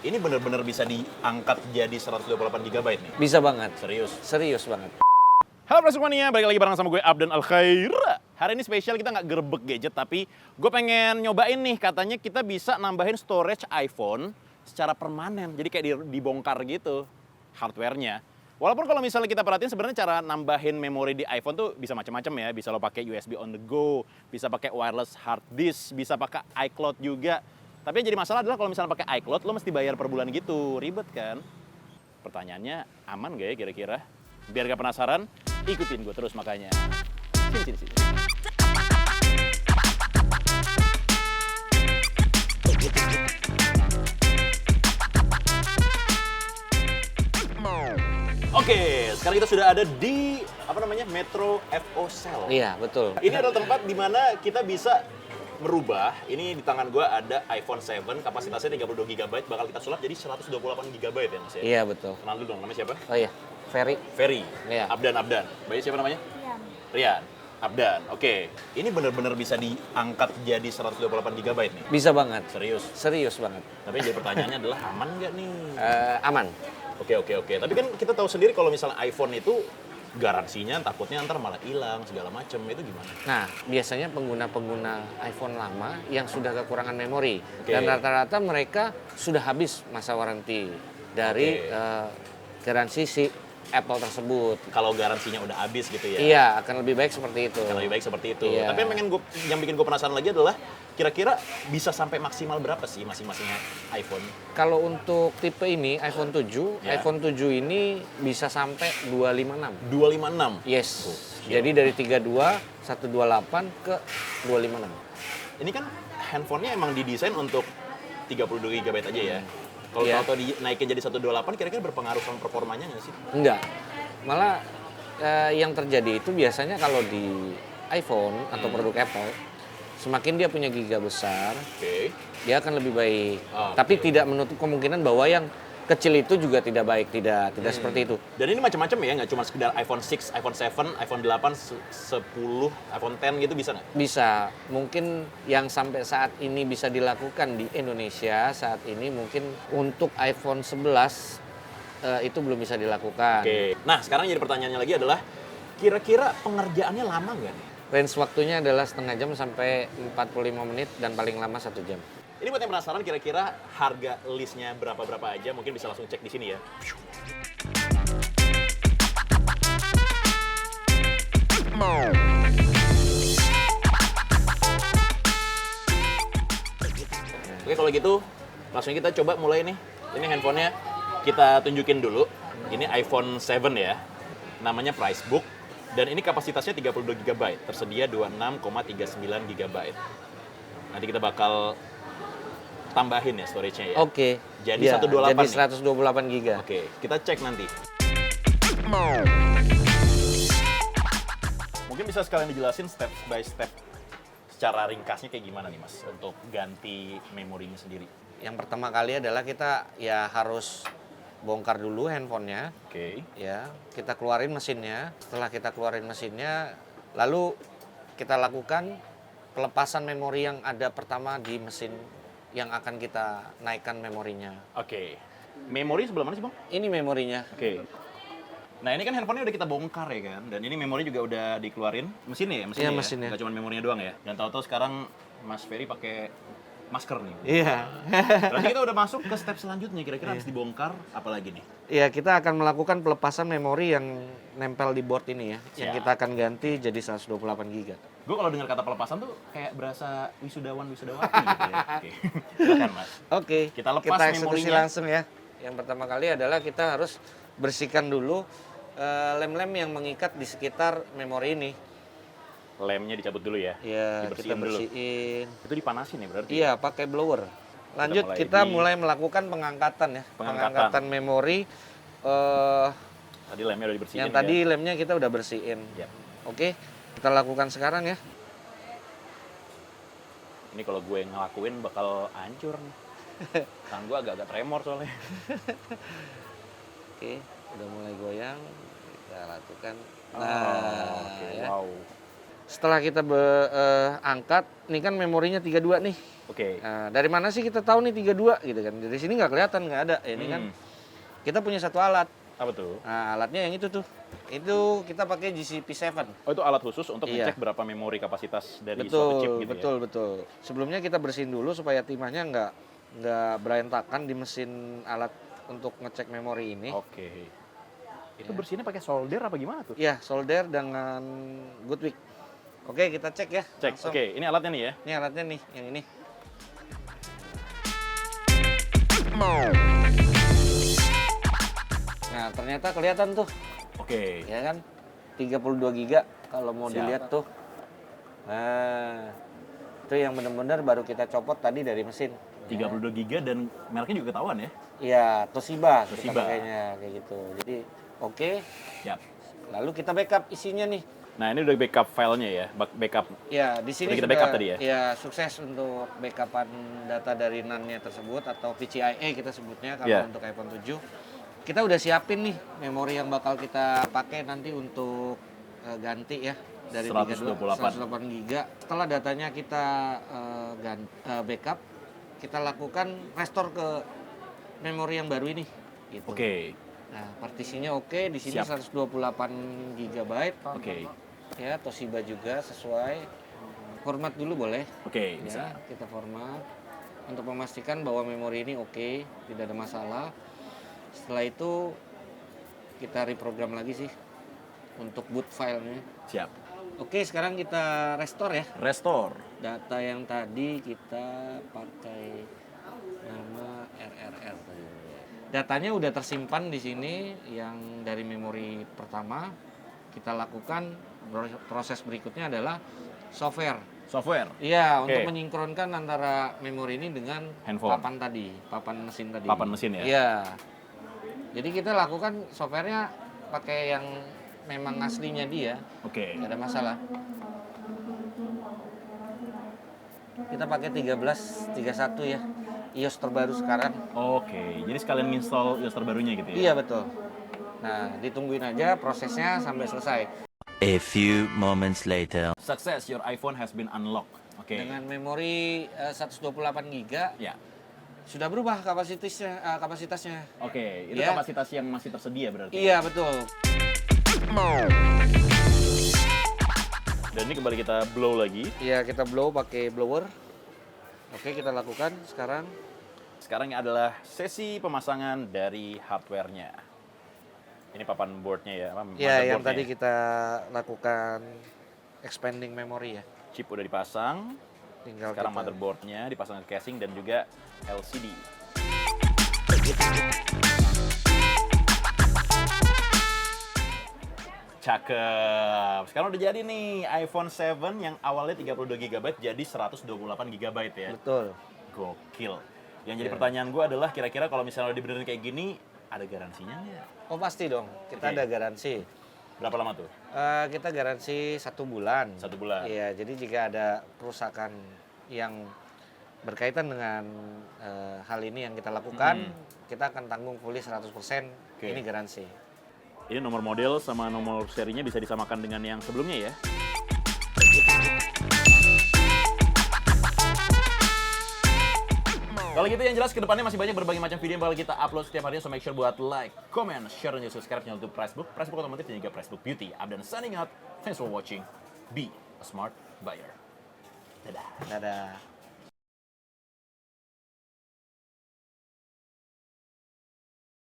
Ini bener-bener bisa diangkat jadi 128 GB nih? Bisa banget. Serius? Serius banget. Halo Prasukmania, balik lagi bareng sama gue Abdan Al-Khair. Hari ini spesial, kita nggak gerbek gadget, tapi gue pengen nyobain nih, katanya kita bisa nambahin storage iPhone secara permanen. Jadi kayak dibongkar gitu hardware-nya. Walaupun kalau misalnya kita perhatiin sebenarnya cara nambahin memori di iPhone tuh bisa macam-macam ya. Bisa lo pakai USB on the go, bisa pakai wireless hard disk, bisa pakai iCloud juga. Tapi yang jadi masalah adalah kalau misalnya pakai iCloud, lo mesti bayar per bulan gitu. Ribet kan? Pertanyaannya, aman gak ya kira-kira? Biar gak penasaran, ikutin gue terus makanya. Sini. Oke, sekarang kita sudah ada di Metro FO Cell. Iya, betul. Ini adalah tempat di mana kita bisa merubah. Ini di tangan gue ada iPhone 7, kapasitasnya 32 GB, bakal kita sulap jadi 128 GB ya Mas ya? Iya, betul. Kenal dulu dong, namanya siapa? Oh iya, Ferry. Ferry. Iya. Abdan. Bayi siapa namanya? Rian. Abdan. Oke. Ini benar-benar bisa diangkat jadi 128 GB nih? Bisa banget. Serius? Serius banget. Tapi yang jadi pertanyaannya adalah aman nggak nih? Aman. Oke. Tapi kan kita tahu sendiri kalau misalnya iPhone itu garansinya takutnya ntar malah hilang segala macem, itu gimana? Nah, biasanya pengguna-pengguna iPhone lama yang sudah kekurangan memori. Oke. Dan rata-rata mereka sudah habis masa waranti dari garansi si Apple tersebut. Kalau garansinya udah habis gitu ya? Iya, akan lebih baik seperti itu. Akan lebih baik seperti itu. Iya. Tapi yang bikin gue penasaran lagi adalah kira-kira bisa sampai maksimal berapa sih masing-masing iPhone? Kalau untuk tipe ini, iPhone 7, Ya. iPhone 7 ini bisa sampai 256. 256? Yes. Gila. Jadi dari 32, 128 ke 256. Ini kan handphonenya emang didesain untuk 32 GB aja ya? Kalau Iya. auto dinaikin jadi 128, kira-kira berpengaruh sama performanya nggak sih? Enggak. Malah yang terjadi itu biasanya kalau di iPhone atau produk Apple, semakin dia punya giga besar, Oke. dia akan lebih baik. Oke. Tapi tidak menutup kemungkinan bahwa yang kecil itu juga tidak baik, tidak seperti itu. Dan ini macam-macam ya, nggak cuma sekedar iPhone 6, iPhone 7, iPhone 8, 10, iPhone 10 gitu bisa nggak? Bisa. Mungkin yang sampai saat ini bisa dilakukan di Indonesia saat ini mungkin untuk iPhone 11 itu belum bisa dilakukan. Oke. Nah, sekarang jadi pertanyaannya lagi adalah kira-kira pengerjaannya lama nggak nih? Range waktunya adalah setengah jam sampai 45 menit dan paling lama 1 jam. Ini buat yang penasaran kira-kira harga listnya berapa aja, mungkin bisa langsung cek di sini ya. Oke, kalau gitu langsung kita coba mulai nih. Ini handphonenya kita tunjukin dulu. Ini iPhone 7 ya. Namanya Pricebook. Dan ini kapasitasnya 32 GB. Tersedia 26,39 GB. Nanti kita bakal tambahin ya storage-nya ya. Oke. Jadi Ya, 128 jadi nih? 128 giga. Oke, kita cek nanti. Mungkin bisa sekalian dijelasin step by step secara ringkasnya kayak gimana nih Mas untuk ganti memorinya sendiri. Yang pertama kali adalah kita ya harus bongkar dulu handphonenya. Oke. Ya, kita keluarin mesinnya. Setelah kita keluarin mesinnya, lalu kita lakukan pelepasan memori yang ada pertama di mesin yang akan kita naikkan memorinya. Oke. Memori sebelah mana sih Bang? Ini memorinya. Oke. Nah ini kan handphonenya udah kita bongkar ya kan, dan ini memori juga udah dikeluarin mesinnya ya, Iya, mesinnya. Nggak cuma memorinya doang ya. Dan tahu-tahu sekarang Mas Ferry pakai masker nih. Iya. Berarti kita udah masuk ke step selanjutnya, kira-kira habis dibongkar apa lagi nih? Iya, kita akan melakukan pelepasan memori yang nempel di board ini ya. Yang Siap. kita akan ganti jadi 128 giga. Gue kalau dengar kata pelepasan tuh kayak berasa wisudawati gitu ya. Oke. Silakan Mas. Oke, Kita lepas kita eksekusi memorinya. langsung ya. Yang pertama kali adalah kita harus bersihkan dulu lem-lem yang mengikat di sekitar memori ini. Lemnya dicabut dulu ya. Ya, Dibersihin kita dulu. bersihin. Itu dipanasin ya berarti? Iya, pakai blower. Lanjut, mulai kita di- mulai melakukan pengangkatan ya. Pengangkatan. Memori Tadi lemnya udah dibersihin yang ya? tadi lemnya kita udah bersihin. Ya. Oke, kita lakukan sekarang ya. Ini kalau gue ngelakuin bakal hancur nih. Tangan gue agak-agak tremor soalnya. Oke, udah mulai goyang. Kita lakukan. Oke, Ya. wow. Setelah kita angkat, ini kan memorinya 32 nih. Oke. Nah, dari mana sih kita tahu nih 32 gitu kan? Dari sini nggak kelihatan, nggak ada. Ini kan kita punya satu alat. Apa tuh? Nah, alatnya yang itu tuh. Itu kita pakai GCP7. Oh, itu alat khusus untuk Iya. ngecek berapa memori kapasitas dari Betul, suatu chip gitu betul, ya? betul. Sebelumnya kita bersihin dulu supaya timahnya nggak berantakan di mesin alat untuk ngecek memori ini. Oke. Itu bersihnya pakai solder apa gimana tuh? Ya, solder dengan Goodwick. Oke, kita cek ya. Cek. langsung. Oke, ini alatnya nih ya. Ini alatnya nih, yang ini. Nah, ternyata kelihatan tuh, Oke. ya kan? 32 giga kalau mau Siap. dilihat tuh. Nah, itu yang benar-benar baru kita copot tadi dari mesin. 32 giga dan mereknya juga ketahuan ya? Iya, Toshiba, kita Toshiba. pakainya kayak gitu. Jadi, oke. Siap. Lalu kita backup isinya nih. Nah, ini udah backup filenya ya, backup. Ya, di sini Udah kita sudah, backup tadi ya? Ya, sukses untuk backupan data dari NAND-nya tersebut atau PCIe kita sebutnya kalau Ya. untuk iPhone 7. Kita udah siapin nih memori yang bakal kita pakai nanti untuk ganti ya dari 128. 128 GB. Setelah datanya kita backup, kita lakukan restore ke memori yang baru ini gitu. Oke. Nah, partisinya oke, di sini Siap. 128 GB. Oke. Ya, Toshiba juga sesuai. Format dulu boleh. Oke, Ya, bisa. kita format untuk memastikan bahwa memori ini oke, tidak ada masalah. Setelah itu kita reprogram lagi sih untuk boot filenya. Siap. Oke, sekarang kita restore ya. Restore. Data yang tadi kita pakai nama RRR tadi. Datanya udah tersimpan di sini yang dari memori pertama. Kita lakukan proses berikutnya adalah software. Software. Iya, Oke. untuk menyingkronkan antara memori ini dengan Handphone. papan mesin tadi. Papan mesin ya? Iya. Jadi kita lakukan softwarenya pakai yang memang aslinya dia, Oke. nggak ada masalah. Kita pakai 1331 ya, iOS terbaru sekarang. Oke, jadi sekalian install iOS terbarunya gitu ya? Iya betul. Nah, ditungguin aja prosesnya sampai selesai. A few moments later. Success, your iPhone has been unlocked. Oke. Dengan memori 128 GB Ya. sudah berubah kapasitasnya. Oke, itu Ya. kapasitas yang masih tersedia berarti. Iya betul. Dan ini kembali kita blow lagi. Iya, kita blow pakai blower. Oke, kita lakukan sekarang. Sekarang ini adalah sesi pemasangan dari hardware-nya. Ini papan board-nya ya? Iya, yang motherboard-nya tadi ya? kita lakukan expanding memory ya. Chip udah dipasang. Tinggal Sekarang kita motherboard-nya dipasang ke casing dan juga LCD. Cakep. Sekarang udah jadi nih iPhone 7 yang awalnya 32 GB jadi 128 GB ya. betul. Gokil. Yang jadi Iya. pertanyaan gue adalah kira-kira kalau misalnya udah dibenerin kayak gini ada garansinya nggak? Oh pasti dong, kita Oke. ada garansi. Berapa lama tuh? Kita garansi 1 bulan. 1 bulan. Iya, jadi jika ada kerusakan yang berkaitan dengan hal ini yang kita lakukan, kita akan tanggung fully 100%. Oke. Ini garansi. Ini nomor model sama nomor serinya bisa disamakan dengan yang sebelumnya ya? Kalau gitu yang jelas kedepannya masih banyak berbagai macam video yang bakal kita upload setiap harinya. So make sure buat like, comment, share, dan juga subscribe channel YouTube Pricebook, Pricebook Otomotif, dan juga Pricebook Beauty. Abdan signing out. Thanks for watching. Be a smart buyer. Dadah. Dadah.